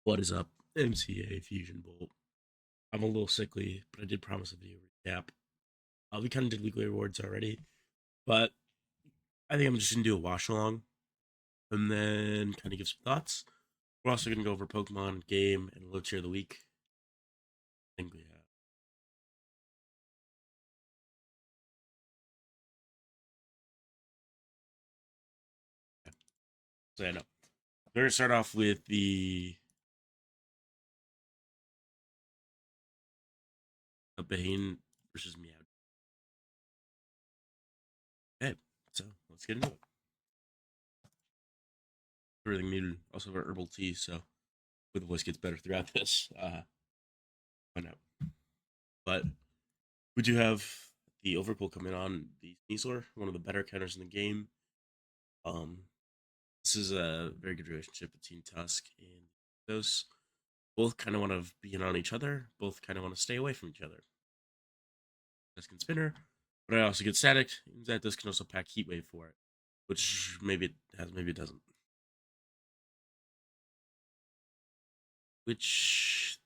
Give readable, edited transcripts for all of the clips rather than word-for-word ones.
What is up, MCA Fusion Bolt? I'm a little sickly, but I did promise a video recap. We kind of did weekly rewards already, but I think I'm just gonna do a wash along and then kind of give some thoughts. We're also gonna go over Pokemon game and low tier of the week. I think we have. Yeah. So yeah, no. We're gonna start off with the Bane versus Meow. Okay, so let's get into it. Everything muted. Also have our herbal tea, so the voice gets better throughout this. Find out. But we do have the Overpool coming on the Sneasler, one of the better counters in the game. Um, this is a very good relationship between Tusk and those. Both kind of want to be in on each other. Both kind of want to stay away from each other. Tusk can Spinner, but I also get Static. That this can also pack Heat Wave for it, which maybe it has, maybe it doesn't. Which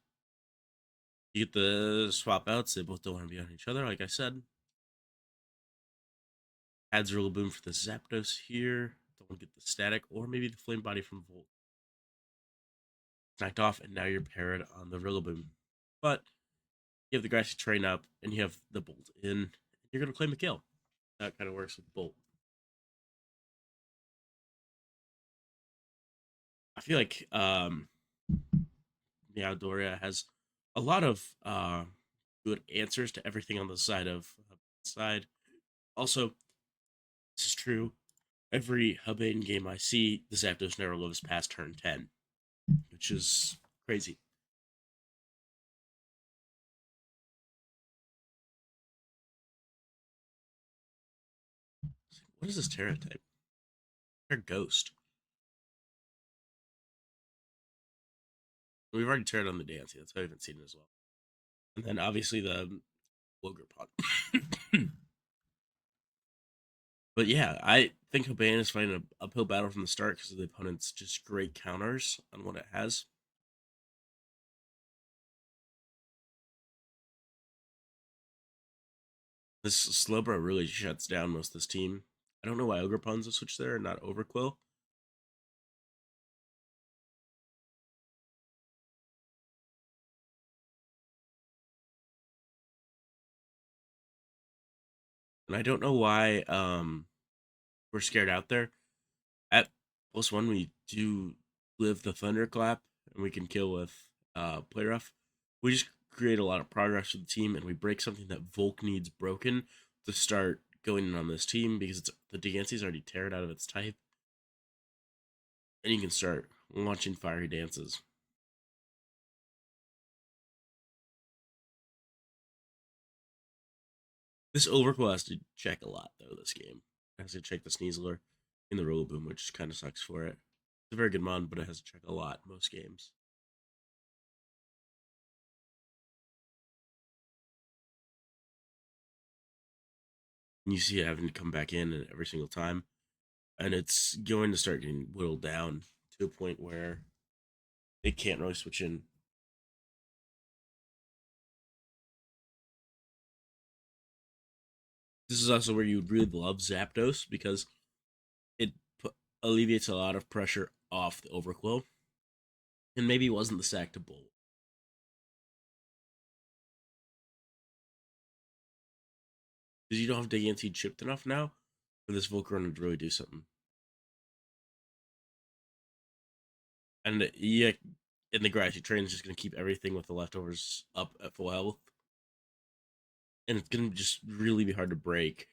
you get the swap outs. They both don't want to be on each other, like I said. Adds Rillaboom for the Zapdos here. Don't want to get the Static, or maybe the Flame Body from Volt. Knocked off, and now you're paired on the Rillaboom. But you have the Grassy Train up, and you have the Bolt in. You're going to claim the kill. That kind of works with Bolt. I feel like Meowdoria has a lot of good answers to everything on the side. Also, this is true. Every Hubane game I see, the Zapdos never lives past turn 10, which is crazy. What is this Terra type? Terra Ghost. We've already turned on the Dancy. That's why I haven't seen it as well. And then obviously the Loggerpod. But yeah, I think Hibana is fighting an uphill battle from the start because of the opponent's just great counters on what it has. This Slowbro really shuts down most of this team. I don't know why Ogerpon's a switch there and not Overquill. And I don't know why we're scared out there. At +1, we do live the Thunderclap and we can kill with Play Rough. We just create a lot of progress for the team and we break something that Volk needs broken to start going in on this team because the Deancey's already teared out of its type. And you can start launching fiery dances. This Overquill has to check a lot, though, this game. It has to check the Sneasler in the Rillaboom, which kind of sucks for it. It's a very good mon, but it has to check a lot most games. And you see it having to come back in every single time. And it's going to start getting whittled down to a point where it can't really switch in. This is also where you would really love Zapdos because it alleviates a lot of pressure off the Overquill. And maybe it wasn't the sack to Bolt. Because you don't have Diancie chipped enough now for this Volcarona to really do something. And yeah, in the grassy train is just going to keep everything with the leftovers up at full health. And it's going to just really be hard to break.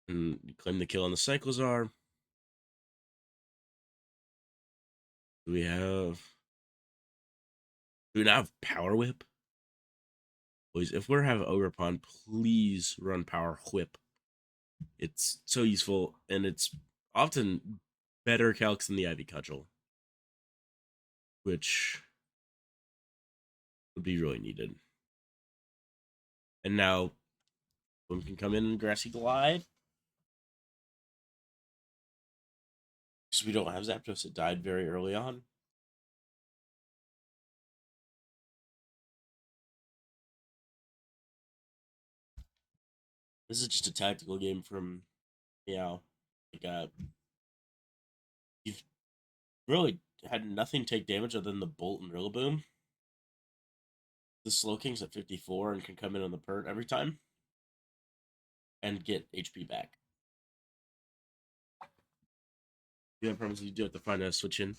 And claim the kill on the Cyclozar. Do we have. Do we not have Power Whip? Please, if we're having Ogerpon, please run Power Whip. It's so useful, and it's often better calcs than the Ivy Cudgel, which would be really needed. And now, one can come in and Grassy Glide. Because we don't have Zapdos, it died very early on. This is just a tactical game from Meow. Like, you've really had nothing take damage other than the Bolt and Rillaboom. The Slowking's at 54 and can come in on the pert every time and get HP back. You have problems, you do have to find a switch in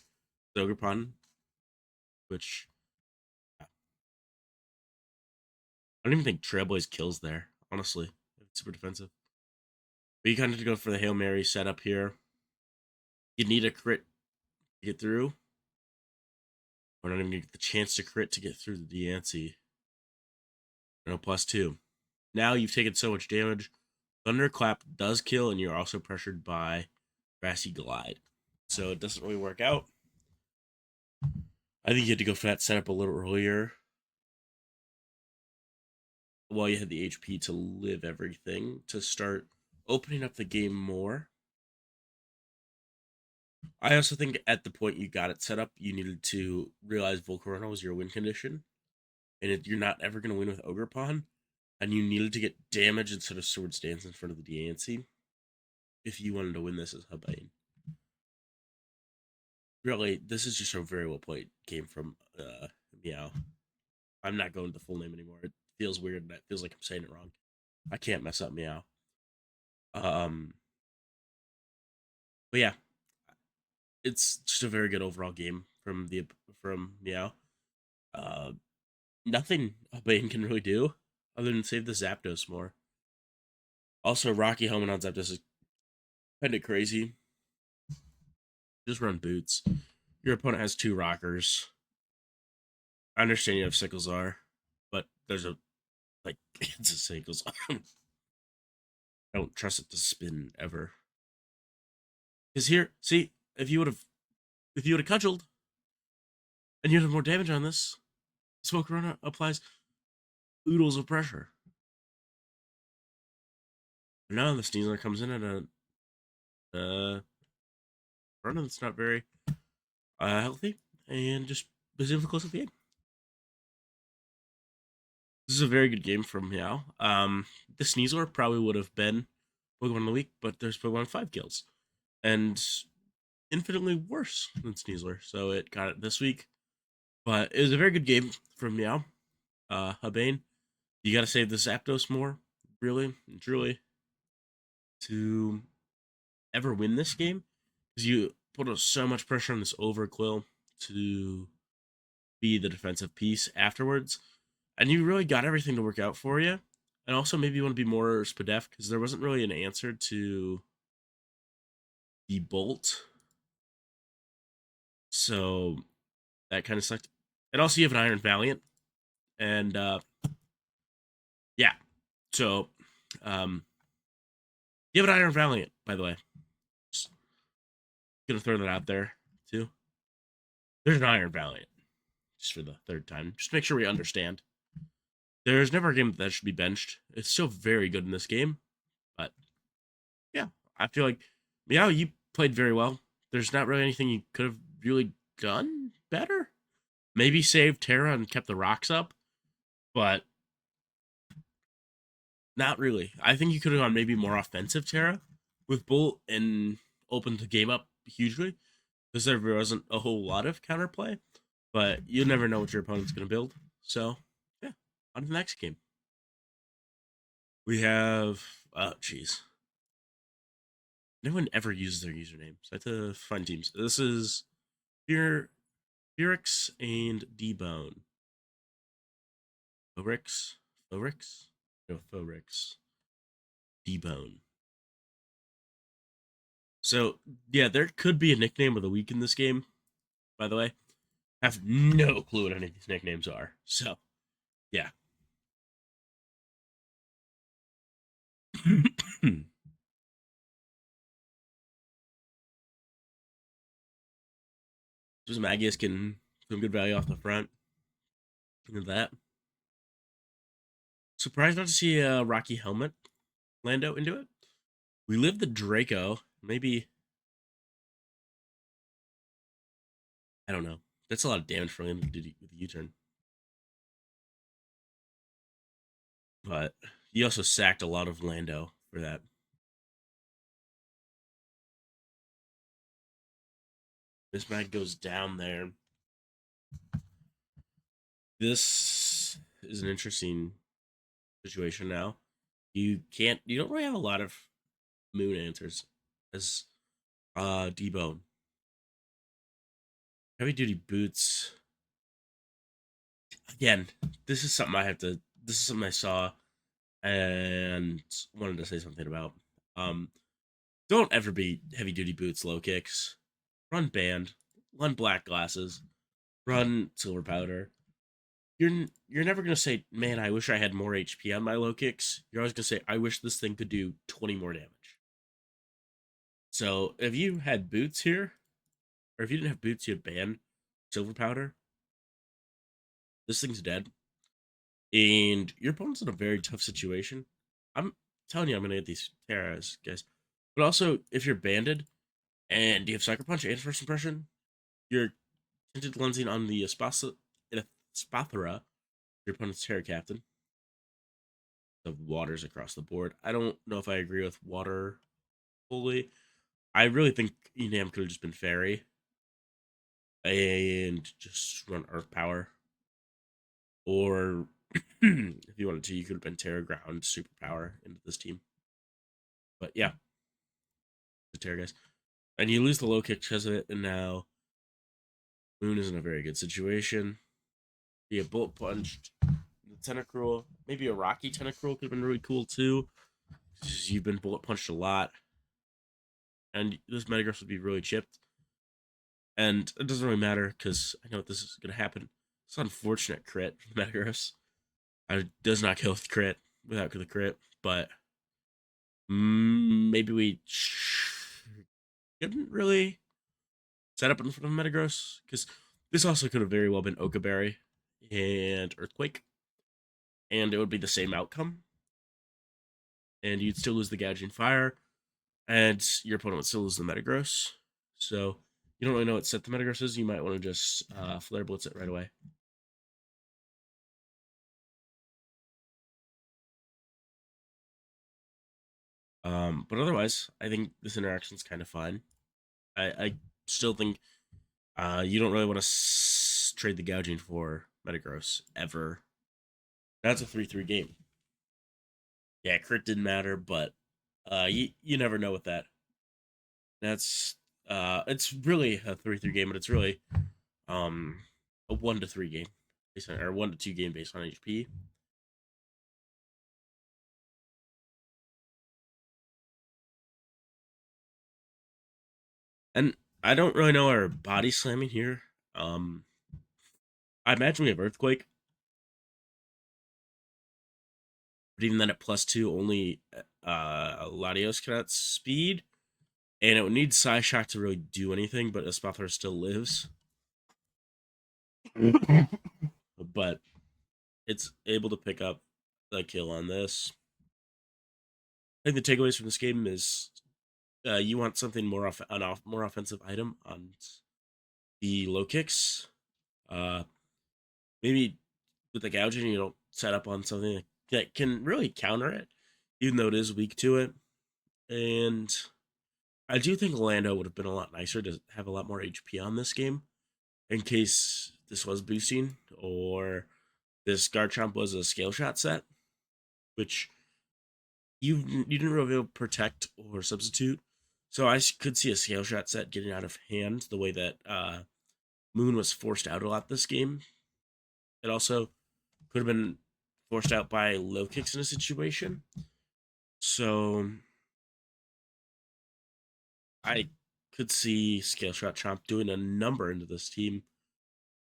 Ogerpon, which I don't even think Trailblaze kills there, honestly. It's super defensive. But you kind of have to go for the Hail Mary setup here. You need a crit to get through. We're not even going to get the chance to crit to get through the Diancie. No, +2. Now you've taken so much damage. Thunderclap does kill, and you're also pressured by Grassy Glide. So it doesn't really work out. I think you had to go for that setup a little earlier. While you had the HP to live everything, to start opening up the game more. I also think at the point you got it set up, you needed to realize Volcarona was your win condition. And you're not ever going to win with Ogerpon. And you needed to get damage instead of Swords Dance in front of the Diancie if you wanted to win this as Habane. Really, this is just a very well played game from Meow. I'm not going to the full name anymore. It feels weird and it feels like I'm saying it wrong. I can't mess up Meow. But yeah, it's just a very good overall game from Meow. Nothing Habane can really do other than save the Zapdos more. Also, Rocky Helmet on Zapdos is kind of crazy. Just run Boots. Your opponent has 2 Rockers. I understand you have Sickles-R, but there's a it's a Sickles-R. I don't trust it to spin ever. Because here, see, if you would have cudgeled and you'd have more damage on this, Volcarona applies oodles of pressure. Now the Sneasler comes in at a run that's not very healthy and just is able to close up the game. This is a very good game from Meow. The Sneasler probably would have been Pokemon of the Week, but there's Pokemon 5 kills. And infinitely worse than Sneasler, so it got it this week. But it was a very good game from Meow. Habane, you got to save the Zapdos more, really and truly, to ever win this game. Because you put so much pressure on this Overquill to be the defensive piece afterwards. And you really got everything to work out for you. And also maybe you want to be more Spadef, because there wasn't really an answer to the Bolt. So that kind of sucked. And also you have an Iron Valiant. And yeah. So you have an Iron Valiant, by the way. Just gonna throw that out there too. There's an Iron Valiant. Just for the 3rd time. Just make sure we understand. There's never a game that should be benched. It's still very good in this game. But yeah, I feel like Meow, you played very well. There's not really anything you could have really done better. Maybe saved Terra and kept the rocks up, but not really. I think you could have gone maybe more offensive Terra with Bolt and opened the game up hugely, because there wasn't a whole lot of counterplay. But you never know what your opponent's going to build. So yeah, on to the next game. We have jeez. No one ever uses their username, so I have to find teams. This is Furix and D-Bone. Furix? No, Furix. D-Bone. So, yeah, there could be a nickname of the week in this game, by the way. I have no clue what any of these nicknames are. So, yeah. Just Magius getting some good value off the front. Look at that. Surprised not to see a Rocky Helmet Lando into it. We live the Draco. Maybe. I don't know. That's a lot of damage for him to do with the U-turn. But You also sacked a lot of Lando for that. This mag goes down there. This is an interesting situation now. You don't really have a lot of moon answers as debone. Heavy duty boots. Again, this is something I saw and wanted to say something about. Um don't ever be heavy duty boots low kicks. Run band, run black glasses, run silver powder. You're never gonna say, man, I wish I had more HP on my low kicks. You're always gonna say, I wish this thing could do 20 more damage. So if you had boots here, or if you didn't have boots, you had band, silver powder, this thing's dead. And your opponent's in a very tough situation. I'm telling you, I'm gonna get these Terras, guys. But also, if you're banded and you have Sucker Punch and First Impression, you're tinted lensing on the Spathra, your opponent's Terra Captain. The waters across the board. I don't know if I agree with water fully. I really think Enam could have just been fairy and just run earth power. Or if you wanted to, you could have been Terra Ground superpower into this team. But yeah, the Terra guys. And you lose the low kick because of it, and now Moon is in a very good situation. He had bullet punched the Tentacruel. Maybe a Rocky Tentacruel could have been really cool too. You've been bullet punched a lot. And this Metagross would be really chipped. And it doesn't really matter because I know this is going to happen. It's an unfortunate crit for Metagross. It does not kill with crit without the crit, but maybe we shouldn't really set up in front of Metagross because this also could have very well been Okaberry and Earthquake, and it would be the same outcome. And you'd still lose the Gouging Fire, and your opponent would still lose the Metagross. So you don't really know what set the Metagross is. You might want to just Flare Blitz it right away. But otherwise, I think this interaction is kind of fine. I still think you don't really want to trade the Gouging for Metagross ever. That's a 3-3 game. Yeah, crit didn't matter, but you never know with that. That's it's really a 3-3 game, but it's really a 1-3 game based on, or 1-2 game based on HP. And I don't really know our body slamming here. I imagine we have Earthquake, but even then at +2, only Latios can outspeed, and it would need Psyshock to really do anything, but Espathra still lives. But it's able to pick up the kill on this. I think the takeaways from this game is you want something more more offensive item on the low kicks. Maybe with the gouging, you don't set up on something that can really counter it, even though it is weak to it. And I do think Lando would have been a lot nicer to have a lot more HP on this game in case this was boosting or this Garchomp was a scale shot set, which you didn't really be able to protect or substitute. So I could see a scale shot set getting out of hand the way that Moon was forced out a lot this game. It also could have been forced out by low kicks in a situation. So I could see Scale Shot Chomp doing a number into this team.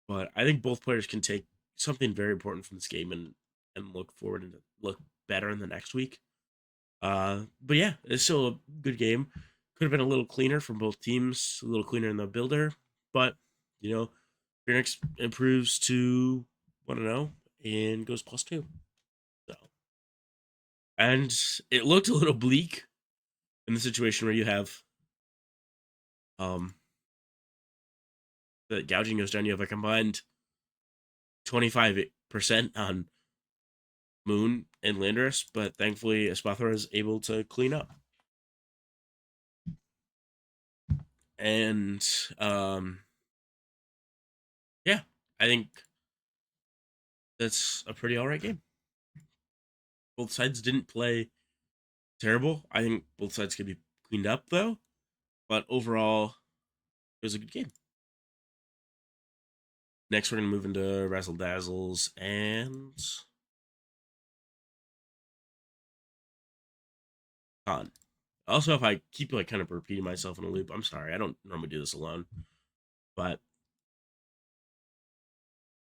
But I think both players can take something very important from this game and look forward and look better in the next week. But yeah, it's still a good game. Could have been a little cleaner from both teams, a little cleaner in the builder, but you know, Phoenix improves to 1-0 and goes +2. So, and it looked a little bleak in the situation where you have the gouging goes down. You have a combined 25% on Moon and Landorus, but thankfully Espathra is able to clean up. And yeah, I think that's a pretty alright game. Both sides didn't play terrible. I think both sides could be cleaned up though, but overall, it was a good game. Next, we're gonna move into Razzle Dazzles and Con. Also, if I keep like kind of repeating myself in a loop, I'm sorry. I don't normally do this alone, but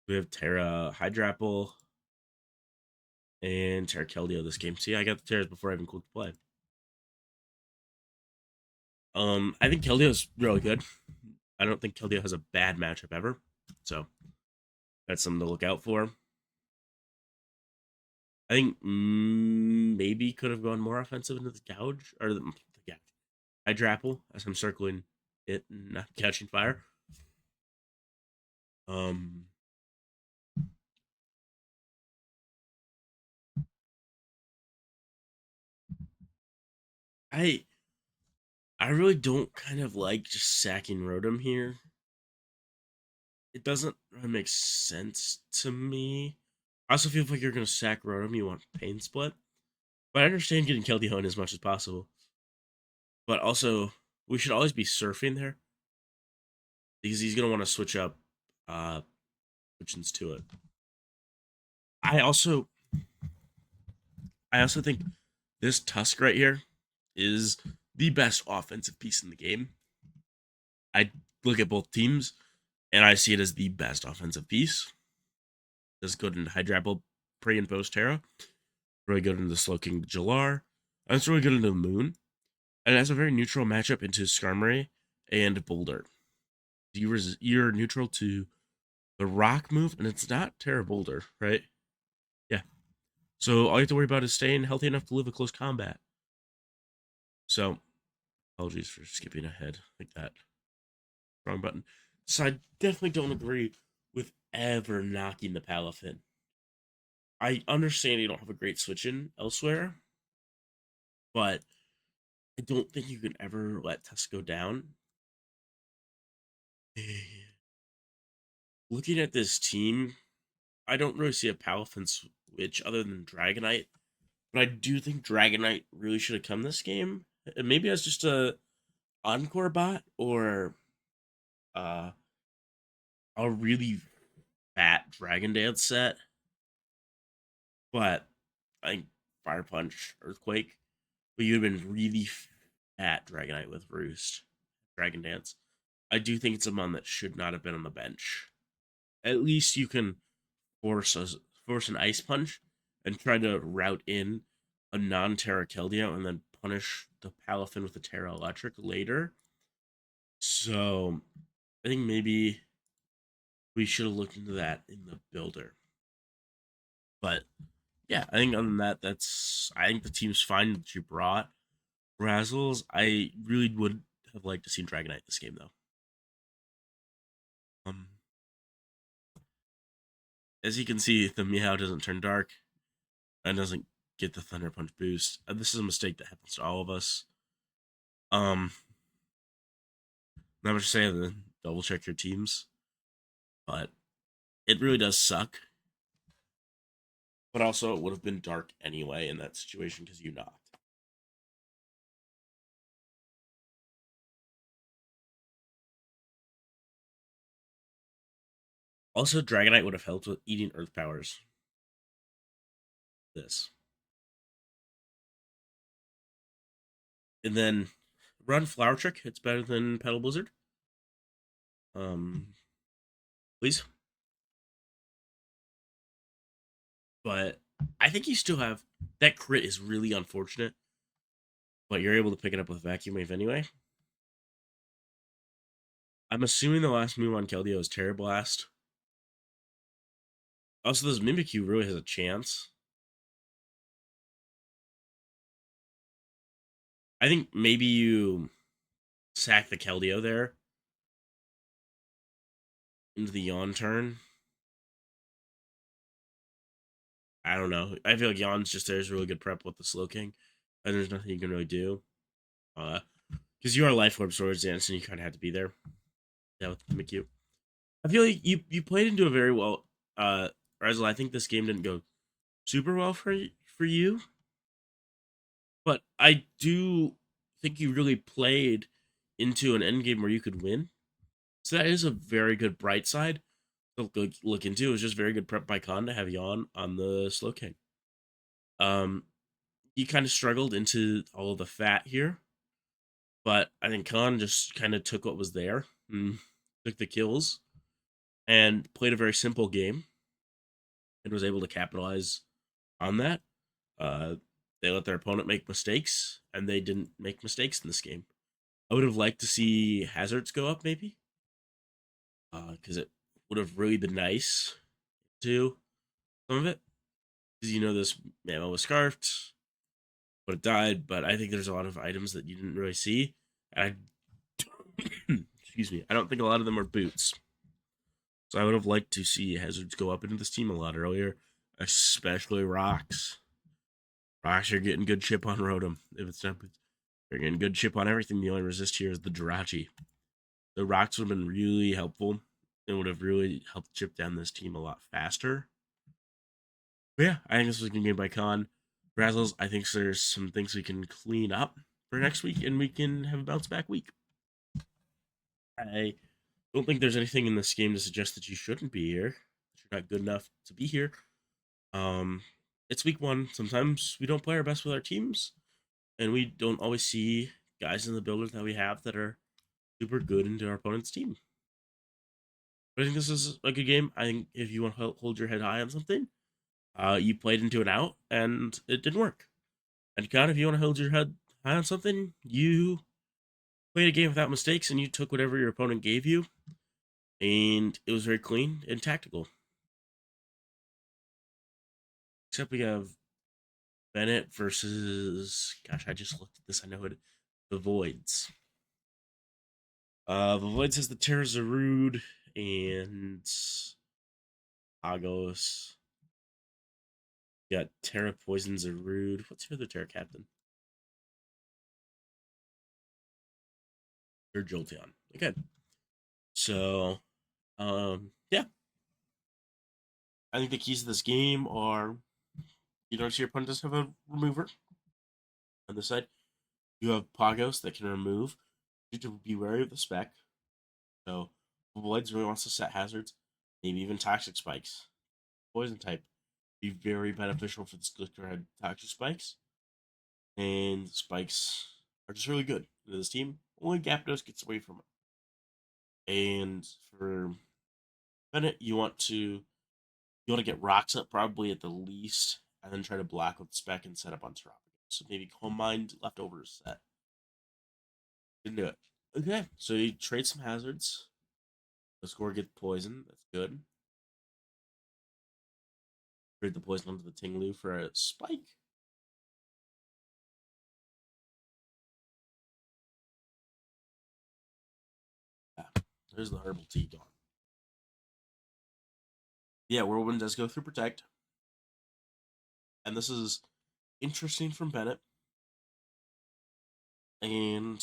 we have Terra Hydrapple and Terra Keldeo this game. See, I got the Terras before I even clicked play. I think Keldeo is really good. I don't think Keldeo has a bad matchup ever, so that's something to look out for. I think maybe could have gone more offensive into the gouge or the gouge. Hydrapple as I'm circling it and not catching fire. Um, I I really don't kind of like just sacking Rotom here. It doesn't really make sense to me. I also feel like you're gonna sack Rotom, you want Pain Split. But I understand getting Keldeo as much as possible. But also, we should always be surfing there. Because he's gonna want to switch up switchings to it. I also think this Tusk right here is the best offensive piece in the game. I look at both teams and I see it as the best offensive piece. It's good in Hydrapple, pre and post Terra. Really good into Slowking Jalar. And it's really good into the Moon. And it has a very neutral matchup into Skarmory and Boulder. You're neutral to the Rock move, and it's not Terra Boulder, right? Yeah. So all you have to worry about is staying healthy enough to live a close combat. So, apologies for skipping ahead like that. Wrong button. So I definitely don't agree with ever knocking the Palafin. I understand you don't have a great switch in elsewhere, but I don't think you can ever let Tusk go down. Looking at this team, I don't really see a Palafin switch other than Dragonite, but I do think Dragonite really should have come this game. Maybe as just a Encore bot or uh, a really fat Dragon Dance set, but I think Fire Punch, Earthquake, but you'd have been really fat Dragonite with Roost, Dragon Dance. I do think it's a mon that should not have been on the bench. At least you can force an Ice Punch and try to route in a non-Terra Keldeo and then punish the Palafin with a Terra Electric later. So I think maybe we should have looked into that in the builder. But yeah, I think other than that, I think the team's fine that you brought Razzles. I really would have liked to see Dragonite this game though. Um, as you can see, the Meow doesn't turn dark and doesn't get the Thunder Punch boost. This is a mistake that happens to all of us. Not much to say other than double check your teams, but it really does suck. But also, it would have been dark anyway in that situation because you knocked. Also, Dragonite would have helped with eating Earth Powers. This. And then run Flower Trick. It's better than Petal Blizzard. Please. But I think you still have that crit is really unfortunate. But you're able to pick it up with Vacuum Wave anyway. I'm assuming the last move on Keldeo is Terra Blast. Also, this Mimikyu really has a chance. I think maybe you sack the Keldeo there into the Yawn turn. I don't know. I feel like Yon's just there's really good prep with the Slow King, and there's nothing you can really do. Because you are Life Orb Swords Dance, and you kind of had to be there. Yeah, with the McCue. I feel like you played into a very well. Razzle, I think this game didn't go super well for you, but I do think you really played into an end game where you could win. So that is a very good bright side to look into. It was just very good prep by Khan to have Yon on the Slow King. He kind of struggled into all of the fat here, but I think Khan just kind of took what was there and took the kills and played a very simple game and was able to capitalize on that. Uh, they let their opponent make mistakes, and they didn't make mistakes in this game. I would have liked to see hazards go up, maybe, because it would have really been nice to some of it. Because this ammo was scarfed, but it died. But I think there's a lot of items that you didn't really see. And excuse me, I don't think a lot of them are boots. So I would have liked to see hazards go up into this team a lot earlier, especially rocks. Rocks are getting good chip on Rotom. If it's not, they're getting good chip on everything. The only resist here is the Jirachi. The rocks would have been really helpful and would have really helped chip down this team a lot faster. But yeah, I think this was a good game by Khan. Razzles, I think there's some things we can clean up for next week, and we can have a bounce back week. I don't think there's anything in this game to suggest that you shouldn't be here. You're not good enough to be here. Um, it's week one. Sometimes we don't play our best with our teams, and we don't always see guys in the builders that we have that are super good into our opponent's team. But I think this is a good game. I think if you want to hold your head high on something, you played into an out, and it didn't work. And God, if you want to hold your head high on something, you played a game without mistakes, and you took whatever your opponent gave you, and it was very clean and tactical. Except we have Bennett versus, gosh, I just looked at this. I know it. The Voids. The Voids has the Terra Zarude and Agos. Got Terra Poison Zarude. What's your other Terra captain? Or Jolteon. Okay. So, yeah. I think the keys to this game are you don't see your opponent doesn't have a remover. On this side, you have Pagos that can remove. You have to be wary of the spec. So, Voids really wants to set hazards, maybe even toxic spikes. Poison type be very beneficial for the Slicker toxic spikes. And spikes are just really good in this team. Only Gyarados gets away from it. And for Bennett, you want to get rocks up probably at the least, and then try to block with spec and set up on Terraform. So maybe Calm Mind leftovers set. Didn't do it. Okay, so you trade some hazards. The score gets poison. That's good. Trade the poison onto the Tinglu for a spike. Yeah, there's the herbal tea gone. Yeah, Whirlwind does go through Protect. And this is interesting from Bennett. And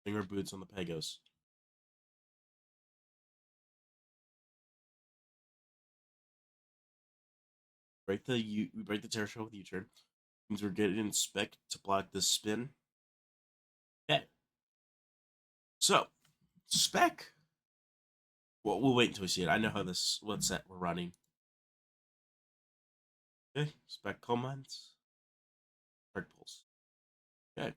finger boots on the Pegos. We break the Terra Shell with U-turn. Means we're getting spec to block this spin. Okay. So, spec. Well, we'll wait until we see it. I know what set we're running. Okay, spec commands. Dark pulse. Okay.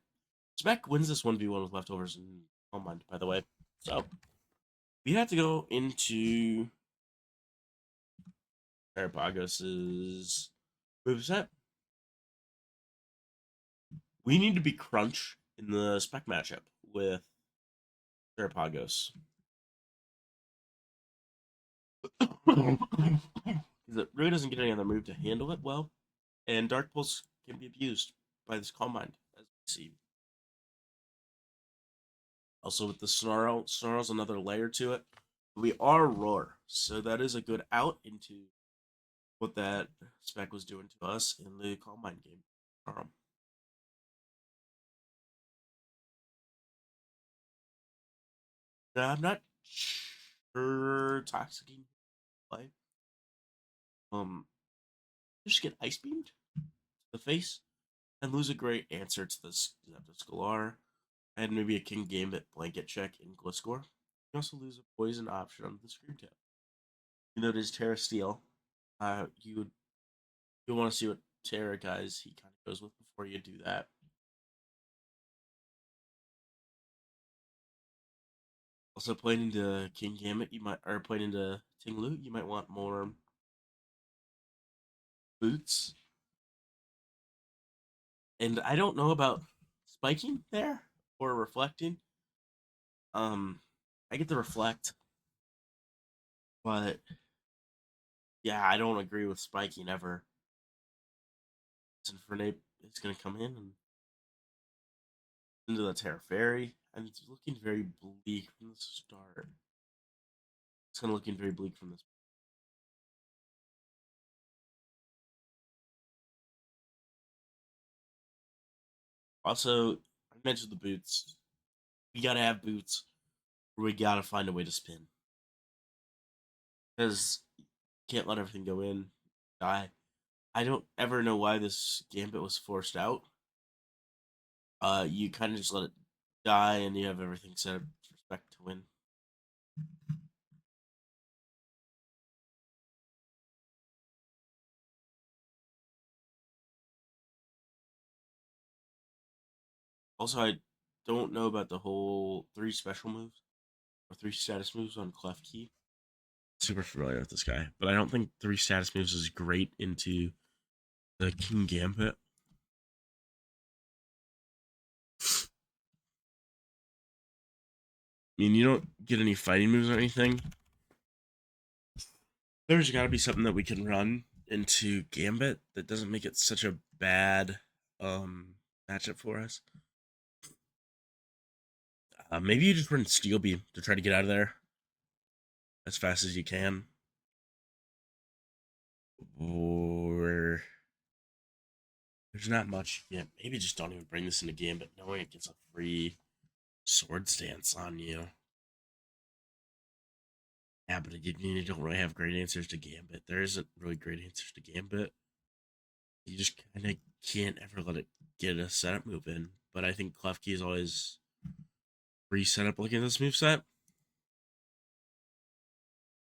Spec wins this 1v1 with leftovers and command, by the way. So, we have to go into Terrapagos' moveset. We need to be crunch in the spec matchup with Terrapagos. It really doesn't get any other move to handle it well, and Dark Pulse can be abused by this Calm Mind, as we see. Also, with the Snarl's another layer to it. We are Roar, so that is a good out into what that spec was doing to us in the Combine game. I'm not sure Toxic can play. Just get ice beamed to the face and lose a great answer to this Scalar and maybe a King Gambit blanket check in Gliscor. You also lose a poison option on the Scream Tail. You know, it is Terra Steel. You want to see what Terra guys he kind of goes with before you do that. Also, playing into King Gambit, you might or playing into Ting Lu, you might want more boots. And I don't know about spiking there or reflecting. I get the reflect, but yeah, I don't agree with spiking ever. Infernape is going to come in and into the Terra Fairy, and it's looking very bleak from the start. It's kind of looking very bleak from this. Also, I mentioned the boots. We gotta have boots, or we gotta find a way to spin. Because you can't let everything go in, die. I don't ever know why this gambit was forced out. You kind of just let it die, and you have everything set up for spec to win. Also, I don't know about the whole 3 special moves or 3 status moves on Clef Key. Super familiar with this guy, but I don't think 3 status moves is great into the King Gambit. I mean, you don't get any fighting moves or anything. There's got to be something that we can run into Gambit that doesn't make it such a bad matchup for us. Maybe you just run Steel Beam to try to get out of there as fast as you can. Or there's not much. Yeah, maybe just don't even bring this into Gambit, knowing it gets a free Sword Stance on you. Yeah, but you don't really have great answers to Gambit. There isn't really great answers to Gambit. You just kind of can't ever let it get a setup move in. But I think Klefki is always reset up looking at this move set.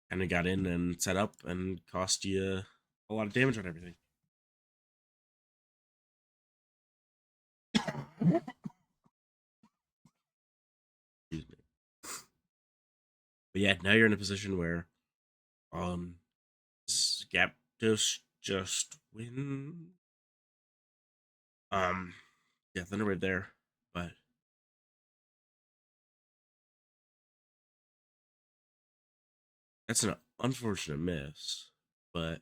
Kind of got in and set up and cost you a lot of damage on everything. Excuse me. But yeah, now you're in a position where Zapdos just win. Yeah, Thunderwave there, but that's an unfortunate miss. But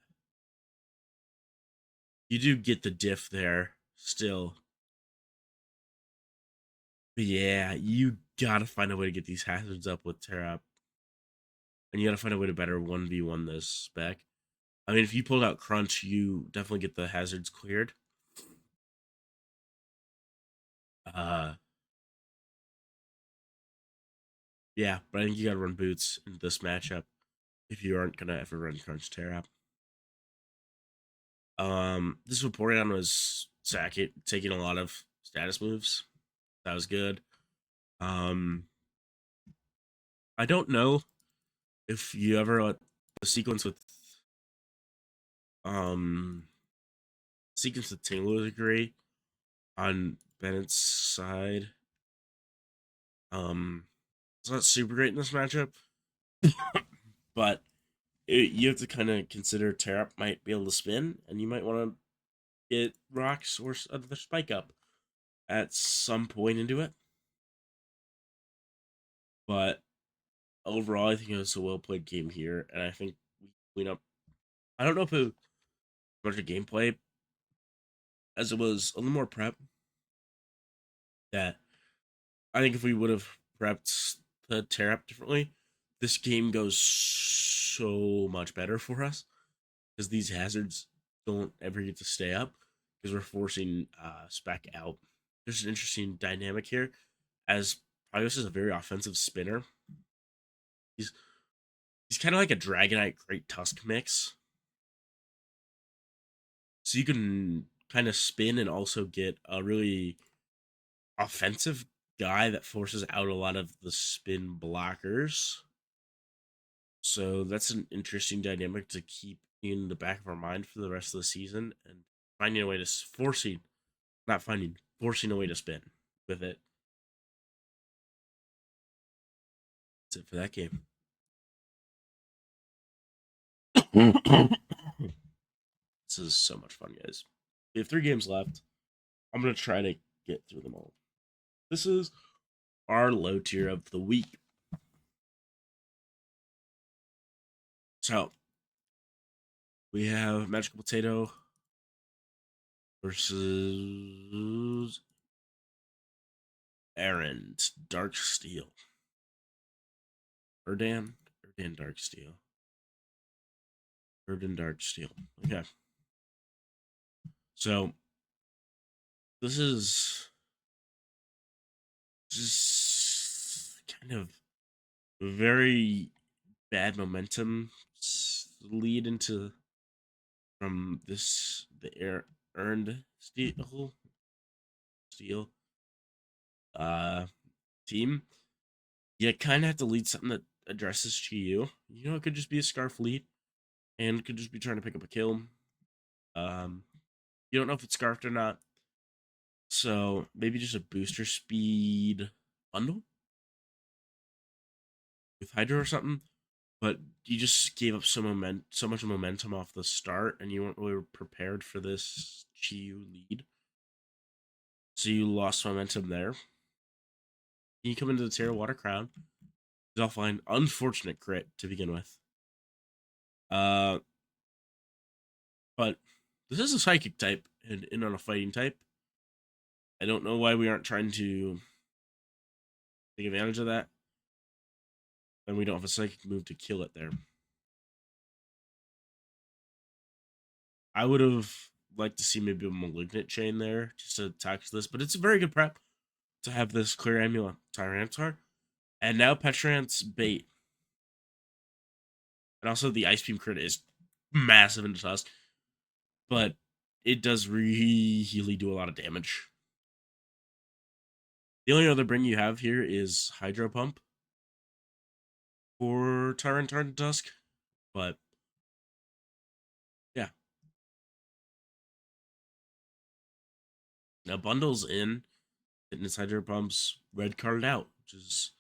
you do get the diff there still. But yeah, you gotta find a way to get these hazards up with Terra, and you gotta find a way to better 1v1 this spec. I mean, if you pulled out Crunch, you definitely get the hazards cleared. Uh, yeah, but I think you gotta run Boots in this matchup if you aren't gonna ever run Crunch Terra. This Vaporeon was taking a lot of status moves. That was good. Um, I don't know if you ever let the um sequence with Tinglu agree on Bennett's side. It's not super great in this matchup, but you have to kind of consider Terrap might be able to spin, and you might want to get rocks or other spike up at some point into it. But overall, I think it was a well played game here, and I think we clean up. I don't know if it was much of gameplay as it was a little more prep. That I think if we would have prepped the tear up differently, this game goes so much better for us. because these hazards don't ever get to stay up because we're forcing spec out. There's an interesting dynamic here, as Prios is a very offensive spinner. He's he's kind of like a Dragonite Great Tusk mix, so you can kind of spin and also get a really offensive guy that forces out a lot of the spin blockers. So that's an interesting dynamic to keep in the back of our mind for the rest of the season, and finding a way to forcing a way to spin with it. That's it for that game. This is so much fun, guys. We have 3 games left. I'm gonna try to get through them all. This is our low tier of the week. So we have Magical Potato versus Errand Dark Steel. Erdan Dark Steel. Erdan Dark Steel. Okay. So this is just kind of very bad momentum lead into from the earned steel uh team. You kind of have to lead something that addresses Chiyu. You know, it could just be a scarf lead, and could just be trying to pick up a kill. You don't know if it's scarfed or not, so maybe just a booster speed bundle with Hydra or something. But you just gave up so much momentum off the start, and you weren't really prepared for this Chiyu lead, so you lost momentum there. You come into the Terra Water Crown. I'll find unfortunate crit to begin with. But this is a psychic type and in on a fighting type. I don't know why we aren't trying to take advantage of that. And we don't have a psychic move to kill it there. I would have liked to see maybe a malignant chain there just to tax this, but it's a very good prep to have this clear amulet Tyranitar. And now Petrant's bait. And also the Ice Beam crit is massive into Tusk. But it does really do a lot of damage. The only other bring you have here is Hydro Pump for Tyranitar and Tusk. But yeah. Now bundles in Fitness Hydro Pumps red carded out, which is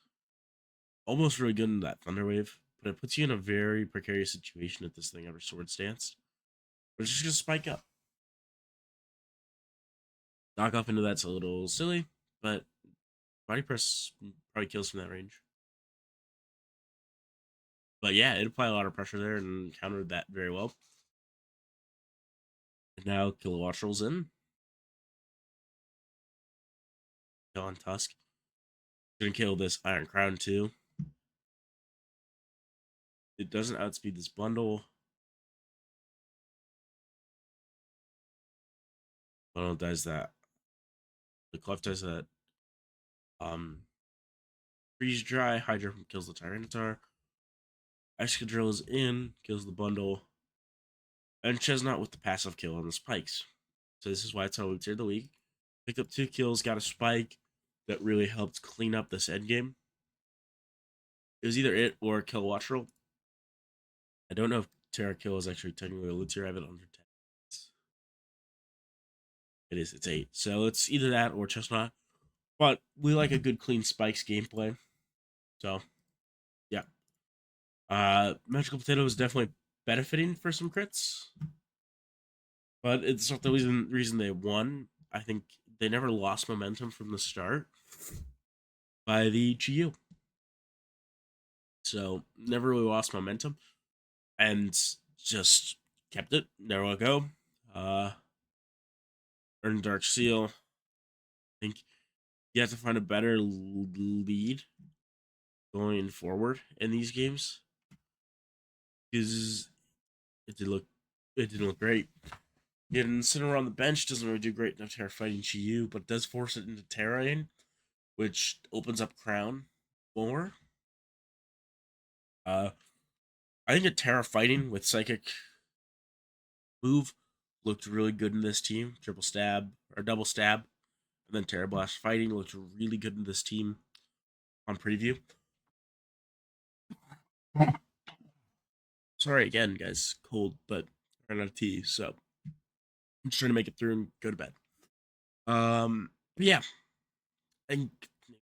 almost really good in that Thunder Wave, but it puts you in a very precarious situation if this thing ever Sword Stance. But it's just gonna spike up. Knock off into that's a little silly, but Body Press probably kills from that range. But yeah, it applied a lot of pressure there and countered that very well. And now Kilowatt rolls in. Kill on Tusk. Gonna kill this Iron Crown too. It doesn't outspeed this bundle. Bundle does that. The Clef does that. Freeze Dry. Hydro kills the Tyranitar. Excadrill is in, kills the bundle. And Chesnaught with the passive kill on the spikes. So this is why it's how we tiered the league. Picked up 2 kills, got a spike that really helped clean up this endgame. It was either it or Kilowatt roll. I don't know if Terra Kill is actually technically a loot tier. I have it under 10. It is, it's 8. So it's either that or Chesnaught. But we like a good clean spikes gameplay. So yeah. Magical Potato is definitely benefiting for some crits. But it's not the reason they won. I think they never lost momentum from the start by the GU. So never really lost momentum and just kept it. There we go. Earn Dark Seal. I think you have to find a better lead going forward in these games because it did look it didn't look great. And sitting around the bench doesn't really do great enough Terra fighting Chiyu, but does force it into Terrain, which opens up Crown more. Uh, I think a Terra fighting with Psychic move looked really good in this team. Triple stab or double stab, and then Terra Blast fighting looked really good in this team on preview. Sorry again, guys. Cold, but ran out of tea, so I'm just trying to make it through and go to bed. But yeah, I think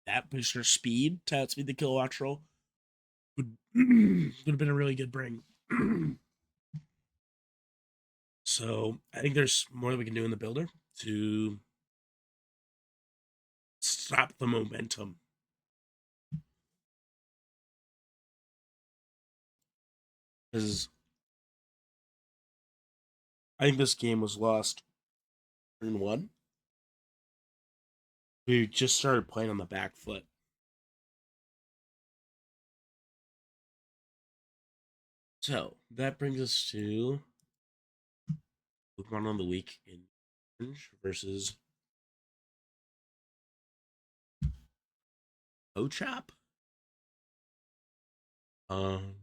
that booster speed to outspeed the kilowatt roll would have been a really good bring. So I think there's more that we can do in the builder to stop the momentum. Because I think this game was lost turn one. We just started playing on the back foot. So that brings us to Pokemon on the week in Orange versus Ochap. Um,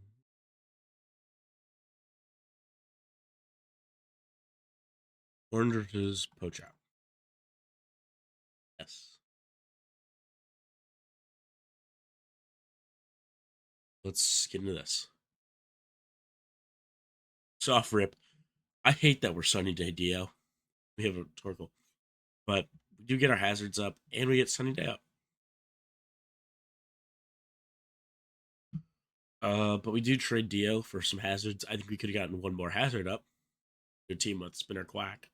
Orange versus Pochap. Yes. Let's get into this. Soft rip. I hate that we're Sunny Day Dio. We have a Torkoal. But we do get our hazards up and we get Sunny Day up. But we do trade Dio for some hazards. I think we could have gotten one more hazard up. Good team with Spinner Quack.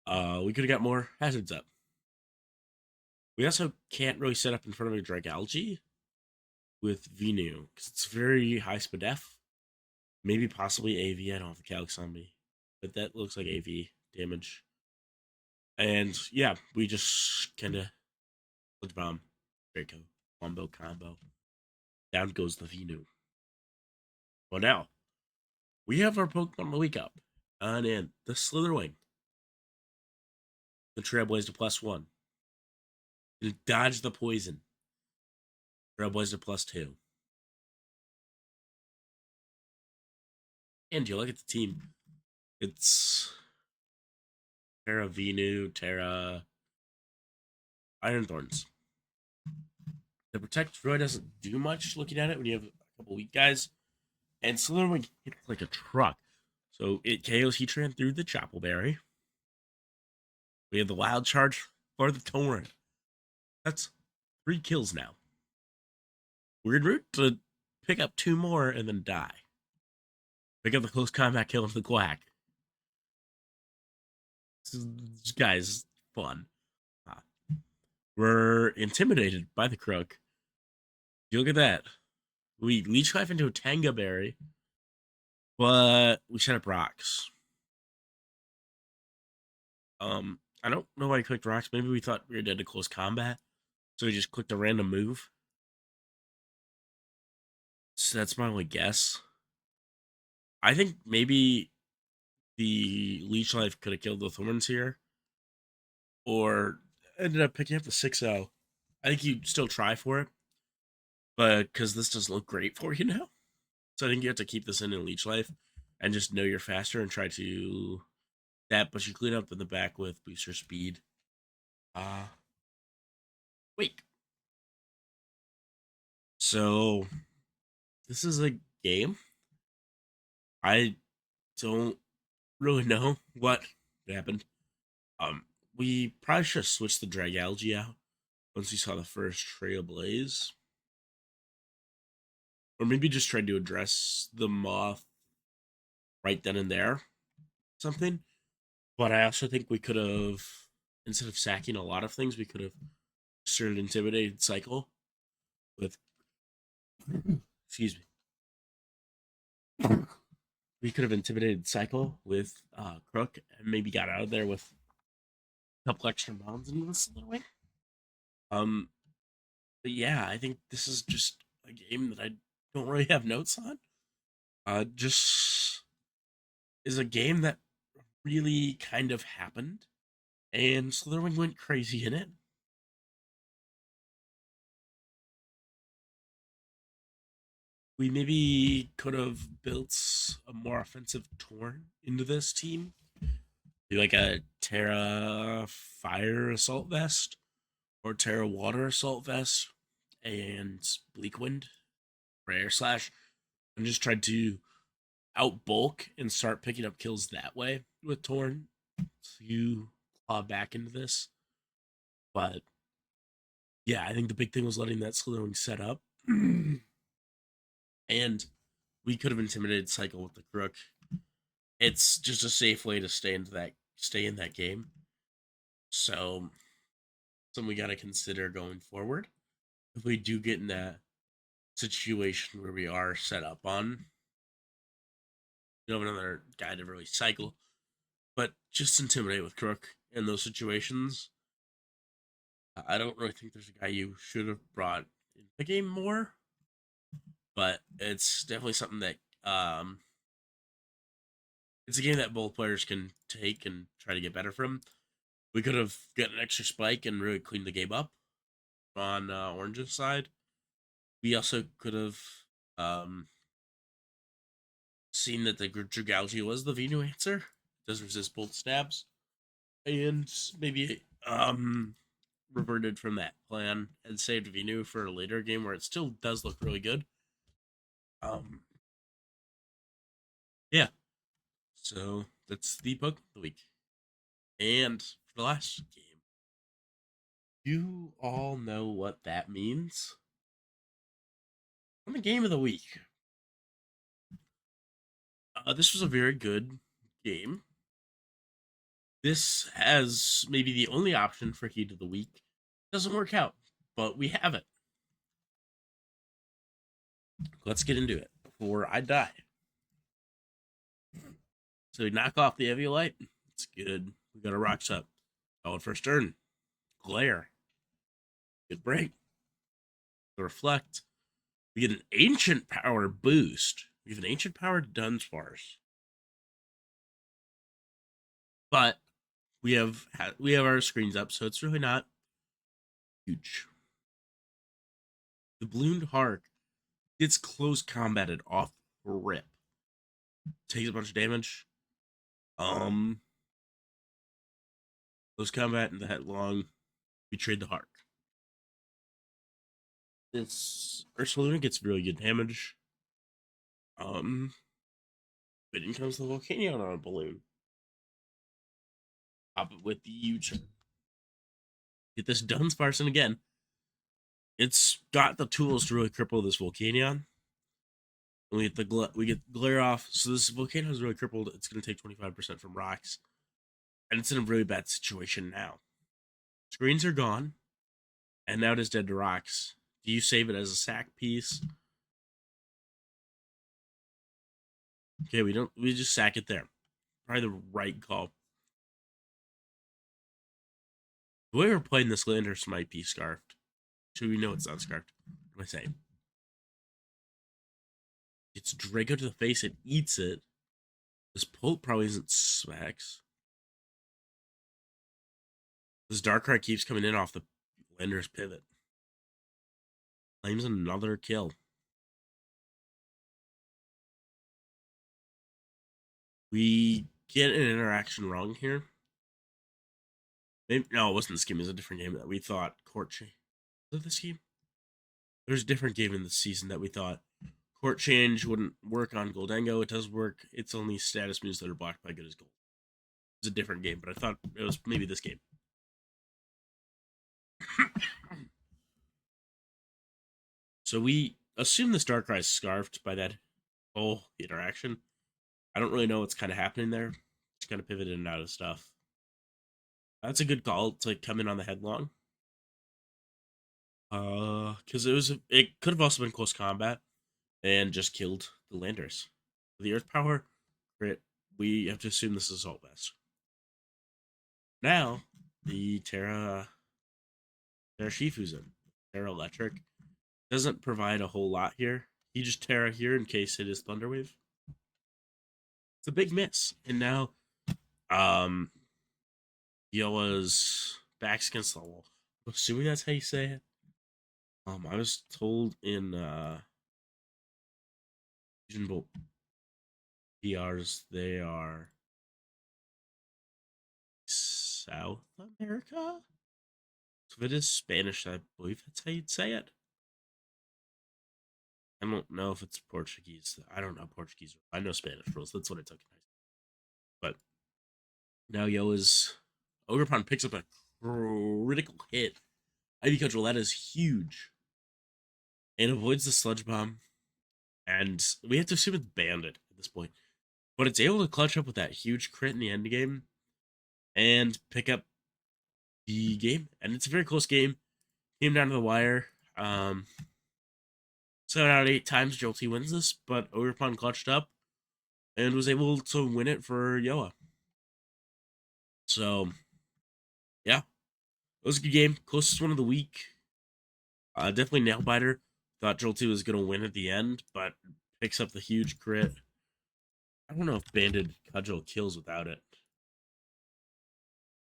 We could have got more hazards up. We also can't really set up in front of a Dragalge with Venu because it's very high SPDF. Maybe possibly AV. I don't have a Calyx on me, but that looks like AV damage. And yeah, we just kind of Sludge Bomb, Draco, combo. Down goes the Venu. Well, now we have our Pokemon of the week up, and in the Slitherwing, the Trailblazer +1. It'll dodge the poison. Trailblazer +2. And you look at the team. It's Terra Venu, Terra Iron Thorns. The Protect really doesn't do much looking at it when you have a couple weak guys. And Slitherwing hits like a truck. So it KOs Heatran through the Choppleberry. We have the Wild Charge for the Torrent. That's 3 kills now. Weird route to pick up 2 more and then die. Pick up the close combat kill of the Quack. This guy's fun. We're intimidated by the Crook. You look at that. We Leech Life into a Tanga Berry, but we set up rocks. I don't know why he clicked rocks. Maybe we thought we were dead to close combat, so we just clicked a random move. So that's my only guess. I think maybe the Leech Life could have killed the Thorns here, or ended up picking up the 6-0. I think you'd still try for it, but because this doesn't look great for you now. So I think you have to keep this in Leech Life and just know you're faster and try to that, but you clean up in the back with booster speed. Wait. So this is a game. I don't really know what happened. We probably should have switched the Dragalge out once we saw the first Trailblaze. Or maybe just tried to address the Moth right then and there. Something. But I also think we could have, instead of sacking a lot of things, we could have started Intimidated Cycle with. Excuse me. We could have Intimidated Cycle with Crook and maybe got out of there with a couple extra mounds in this little way. But yeah, I think this is just a game that I don't really have notes on. Just is a game that really kind of happened, and Slitherwing went crazy in it. We maybe could have built a more offensive Torn into this team. Do like a Terra Fire Assault Vest or Terra Water Assault Vest and Bleak Wind or Air Slash, and just tried to outbulk and start picking up kills that way with Torn. So you claw back into this. But yeah, I think the big thing was letting that Slitherwing set up. And we could have intimidated Cycle with the Crook. It's just a safe way to stay in that game. So something we gotta consider going forward. If we do get in that situation where we are set up on another guy to really cycle, but just intimidate with Crook in those situations. I don't really think there's a guy you should have brought in the game more, but it's definitely something that it's a game that both players can take and try to get better from. We could have gotten an extra spike and really cleaned the game up on Orange's side. We also could have seen that the Drugalgi was the Venu answer. It does resist both stabs. And maybe reverted from that plan and saved Venu for a later game where it still does look really good. Yeah. So that's the Pokemon of the week. And for the last game, you all know what that means. On the game of the week, this was a very good game. This has maybe the only option for Heat of the Week. Doesn't work out, but we have it. Let's get into it before I die. So we knock off the Eviolite. It's good. We got a Rocks up. Solid first turn. Glare. Good break. The Reflect. We get an Ancient Power boost. We have an Ancient Power Dunsparce. But we have our screens up, so it's really not huge. The Ballooned Hark gets close combated off rip. Takes a bunch of damage. Close combat and the headlong. We trade the Hark. This Ursaluna gets really good damage. But in comes the Volcanion on a balloon. Pop it with the U-turn. Get this Dunsparce again. It's got the tools to really cripple this Volcanion. And we get glare off. So this Volcanion is really crippled. It's going to take 25% from rocks, and it's in a really bad situation now. Screens are gone, and now it is dead to rocks. Do you save it as a sack piece? Okay, we don't. We just sack it there. Probably the right call. The way we're playing this, Landers might be scarfed. So we know it's not scarfed. What am I saying? It's Draco to the face and eats it. This Pult probably isn't smacks. This Darkrai keeps coming in off the Lander's pivot. Claims another kill. We get an interaction wrong here. Maybe, no, it wasn't this game. It was a different game that we thought Court Change. Was it this game? There's a different game in the season that we thought Court Change wouldn't work on Goldango. It does work. It's only status moves that are blocked by good as gold. It's a different game, but I thought it was maybe this game. So we assume this Darkrai is scarfed by that whole interaction. I don't really know what's kind of happening there. Just kind of pivot in and out of stuff. That's a good call to come in on the headlong. Because it could have also been close combat and just killed the Landers. The Earth Power crit, we have to assume this is Assault Vest. Now, the Terra Shifu's in. Terra Electric doesn't provide a whole lot here. He just Terra here in case it is Thunderwave. it's a big miss. And now, um, Yoa's back's against the wall. I'm assuming that's how you say it. I was told in Fusion Bolt PRs they are South America. So if it is Spanish, I believe that's how you'd say it. I don't know if it's Portuguese. I don't know Portuguese. I know Spanish rules. That's what I took in high school. But now Yoa's Ogerpon picks up a critical hit. Ivy Cudgel, that is huge. And avoids the sludge bomb. And we have to assume it's banded at this point. But it's able to clutch up with that huge crit in the end game and pick up the game. And it's a very close game. Came down to the wire. 7 out of 8 times Jolty wins this, but Ogerpon clutched up and was able to win it for Yoa. So, yeah. It was a good game. Closest one of the week. Definitely nail biter. Thought Jolty was going to win at the end, but picks up the huge crit. I don't know if Banded Cudgel kills without it.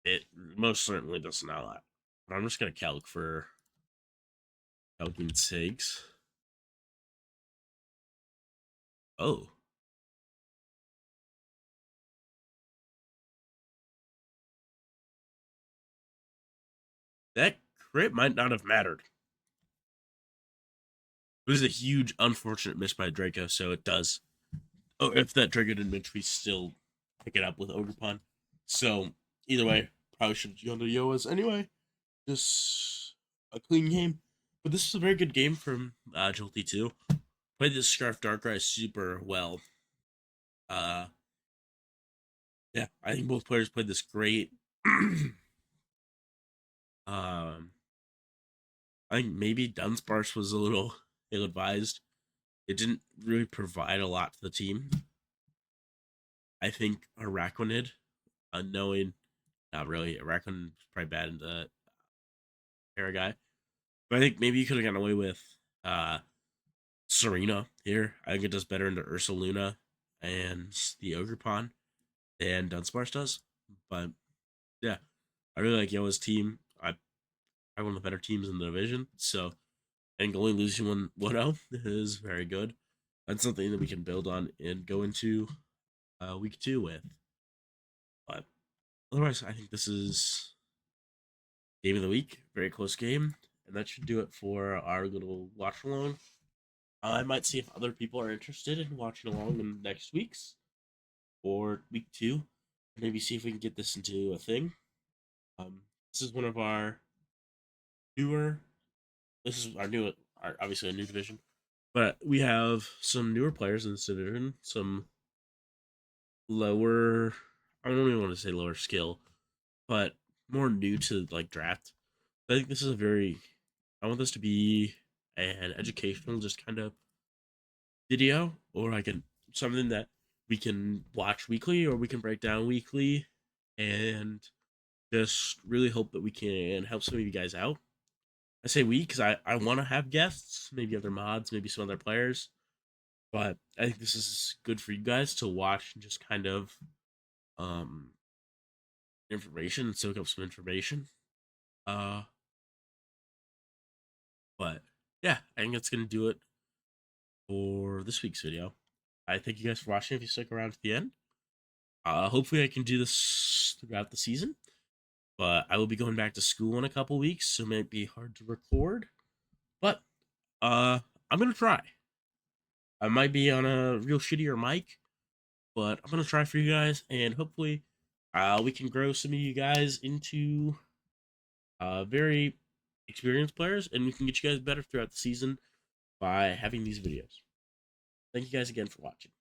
It most certainly does not. But I'm just going to calc for calculating sakes. Oh. That crit might not have mattered. It was a huge, unfortunate miss by Draco, so it does. Oh, if that Draco didn't miss, we still pick it up with Ogerpon. So, either way, probably should have gone to Yoa's anyway. Just a clean game. But this is a very good game from Jolty 2. Played this Scarf Darkrai super well. Yeah, I think both players played this great. I think maybe Dunsparce was a little ill-advised. It didn't really provide a lot to the team. I think Araquanid, knowing, not really, Araquanid was probably bad in the Para guy. But I think maybe you could have gotten away with Serena here. I think it does better into Ursaluna and the Ogerpon than Dunsparce does. But yeah, I really like Yoa's team. I one of the better teams in the division. So I think only losing 1-0 is very good. That's something that we can build on and go into week 2 with. But otherwise, I think this is game of the week. Very close game. And that should do it for our little watch along. I might see if other people are interested in watching along in next week's or week 2. Maybe see if we can get this into a thing. This is one of our newer. This is obviously a new division, but we have some newer players in this division. Some lower. I don't even want to say lower skill, but more new to like draft. I think this is a very. I want this to be an educational, just kind of video, or something that we can watch weekly, or we can break down weekly, and just really hope that we can help some of you guys out. I say we because I want to have guests, maybe other mods, maybe some other players. But I think this is good for you guys to watch and just kind of information and soak up some information. But yeah, I think that's gonna do it for this week's video. I thank you guys for watching. If you stick around to the end, hopefully I can do this throughout the season. But I will be going back to school in a couple weeks, so it might be hard to record. But I'm gonna try. I might be on a real shittier mic, but I'm gonna try for you guys, and hopefully, we can grow some of you guys into very experienced players, and we can get you guys better throughout the season by having these videos. Thank you guys again for watching.